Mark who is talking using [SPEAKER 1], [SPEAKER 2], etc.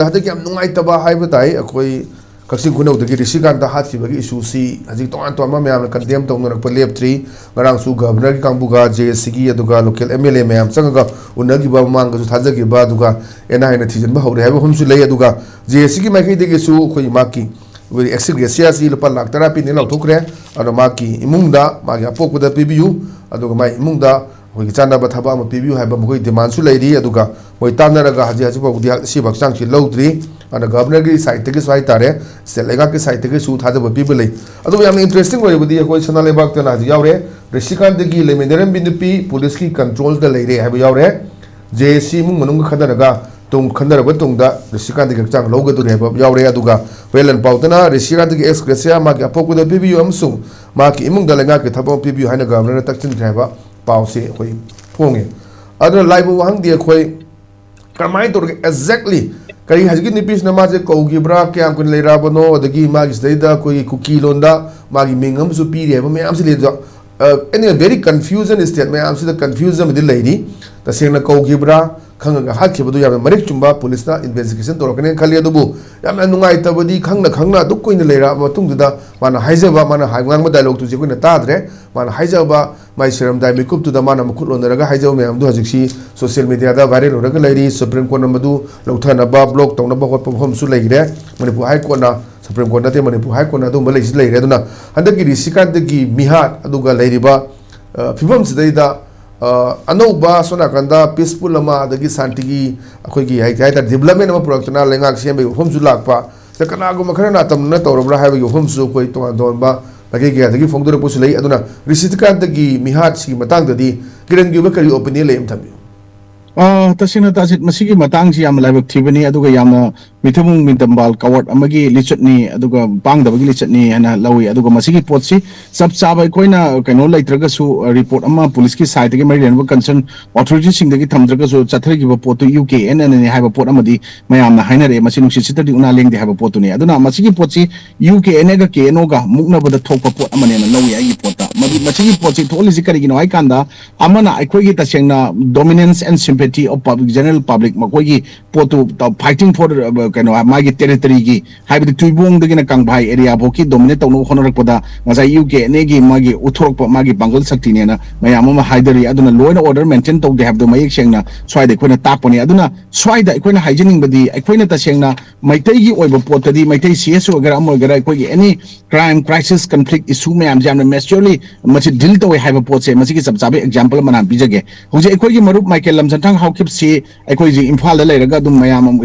[SPEAKER 1] हदक याम नुंगाइतबा हाइबा ताई अखोई कक्सिंग खुनौदगी रिशिकांता हाथिबगी इशू सी हजिक तोआन तोआन ma'am condemn तौनरप लेपत्री ngarangsу governor की कांगबुगा जेएससी अदुगा लोकल एमएलए मैम चंगा उनगिबा मांगसु थाजगिबा अदुगा एनआईना थिजनबा हौरे हाइबा हमसु लई अदुगा जेएससी की माइखैदगिसु खोई माकी एक्सग्रेसिया सी लुपा लाख 10 पिने लौथोखरे अदो माकी इमुंगदा मागी अपोकदा पिबियु अदुगा माई इमुंगदा होगी चानबा थबा अमा पिबियु हाइबा मखोई डिमांडसु लैरी अदुगा मोय तानरगा हजि हजि पौदी सी बक्सांग सी लौद्री अन गवर्नर की साइड तक स्वाई तारे स्टेट लेगा की साइड तक सु थाजब पिबु लै अदु याम इंटरेस्टिंग ओइबदी अखोई सना लेबाक तना हजि यावरे रिशिकांत की लेमिनरम बिनुपी पुलिस की कंट्रोल द लैरे हाइबा यावरे जेसी मुंग मनुंग खदरगा तुम खंदरबा तुंगदा रिशिकांत की चांग लौगदु हाइबा यावरे अदुगा वेलन पाउतना रिशिकांत की एक्सग्रेसिया मागी अपोकुदा पिबियु अमसु मागी इमुंग द लेगा की थबो पिबियु हाइना गवर्नर तकचिन हाइबा पाउसे अखोई फोंगे अदु लाइबु वहंग दि अखोई करमाय तोरगे एक्जेक्टली कई हजगी निपिस नमाजे कौगिब्रा क्याम कुन लेराबनो अदगी मागी सदैदा कोई कुकी लोंदा मागी मिंगम सु पीरे है मैम से लेजो any very confusion state ma'am से कंफ्यूजन में लेरी तसेंगना कौगिब्रा खंगा हाखिबदु याम मरिक चुंबा पुलिसना इन्वेस्टिगेशन तोरकने खली अदुबु याम नुंगाइतबदी खंगना खंगना दु कोइन लेरा मतुंगदा माना हाइजबा माना हाइगांग डायलॉग तुजे कोइन ताद्रे माना हाइजबा माइ शरम दाइ मिकुप तुदा माना मखुत लोनरगा हाइजब मैम दु हजिक्सी सोशल मीडिया दा वायरल होरगा लेरी सुप्रीम कोर्ट नमदु लौथनबा ब्लॉक तौनबा होत पफम सु लेरे मणिपुर हाई कोर्ट ना सुप्रीम कोर्ट नते मणिपुर हाई कोर्ट ना दु मलेस लेरे अदुना हंदकी रिशिकांत की मिहात अदुगा लेरिबा फिबम सिदैदा अनौबा सोनाकंदा पीसफुल शांति की अखोगी डेवलपमेंट पुरक्तना लेंगाक सेम होमसु लापा कनागुम खरना तमना तौरब्रा है होमसु कोई तोन तोनबा लगे गया फोंदरपुसु लई अदुना रिशिकांत की मिहात की मतंगददी किरण की करी ओपिनियन लेम थम्बी
[SPEAKER 2] तसेंगना ताजित मसिगी मतंग जी याम लाइबक थिबनी अदुगा याम मिथमुंग मितंबाल कवर्ट अमगी लिचटनी अदुगा पांगदबगी लिचटनी हना लवी अदुगा मसिगी पोटसी सब चाबा कोइना कनो लैत्रगसु रिपोर्ट अमा पुलिस की साइड के मरियनबा कंसर्न अथॉरिटी सिंगदगी थमद्रगसु चथरगिबा पोतु यूकेएनएन ने हाइबा पोट अमदी मयामना हाइनरे मसि नुक्सि सितदी उना लेंगदे हाइबा पोतुनी अदुना मसिगी पोटसी यूकेएनए गा केनो गा मुकनबदा थोकपा पोट अमने लवी आई पोटा मसिगी पोटसी थोलिसि करिगिनो हाइ कांदा अमना अखोगी तसेंगना dominance and sympathy of public general public मकोगी पोतु फाइटिंग फॉर कनो मागी टेरिटरी की हाइबदी तुइबोंग दगिना कांगभाई एरिया बोकी डोमिनेट तौनो होनरकपदा ngasa यूकेएनए की मागी उथोरक मागी बांगल शक्ति नेना मयाम अमा हाइदरी अदुना लॉ एंड ऑर्डर मेंटेन तौदे हाबदो मयेक सेंगना स्वाइदे कोइना ताकपनी अदुना स्वाइदा कोइना हाइजनिंगबदी कोइना तसेंगना मैतैगी ओइबो पोतदी मैतै सीएस वगैरह अम वगैरह कोइगी any crime crisis conflict issue मयाम जामना maturely मछि deal तौय हाइबा पोतसे मसिगी सबसाबे example मना बिजगे होजे कोइगी मरुप माइकेल लमजंथांग हाउकिप से कोइजी इम्फाल दा लेरगा दुम मयाम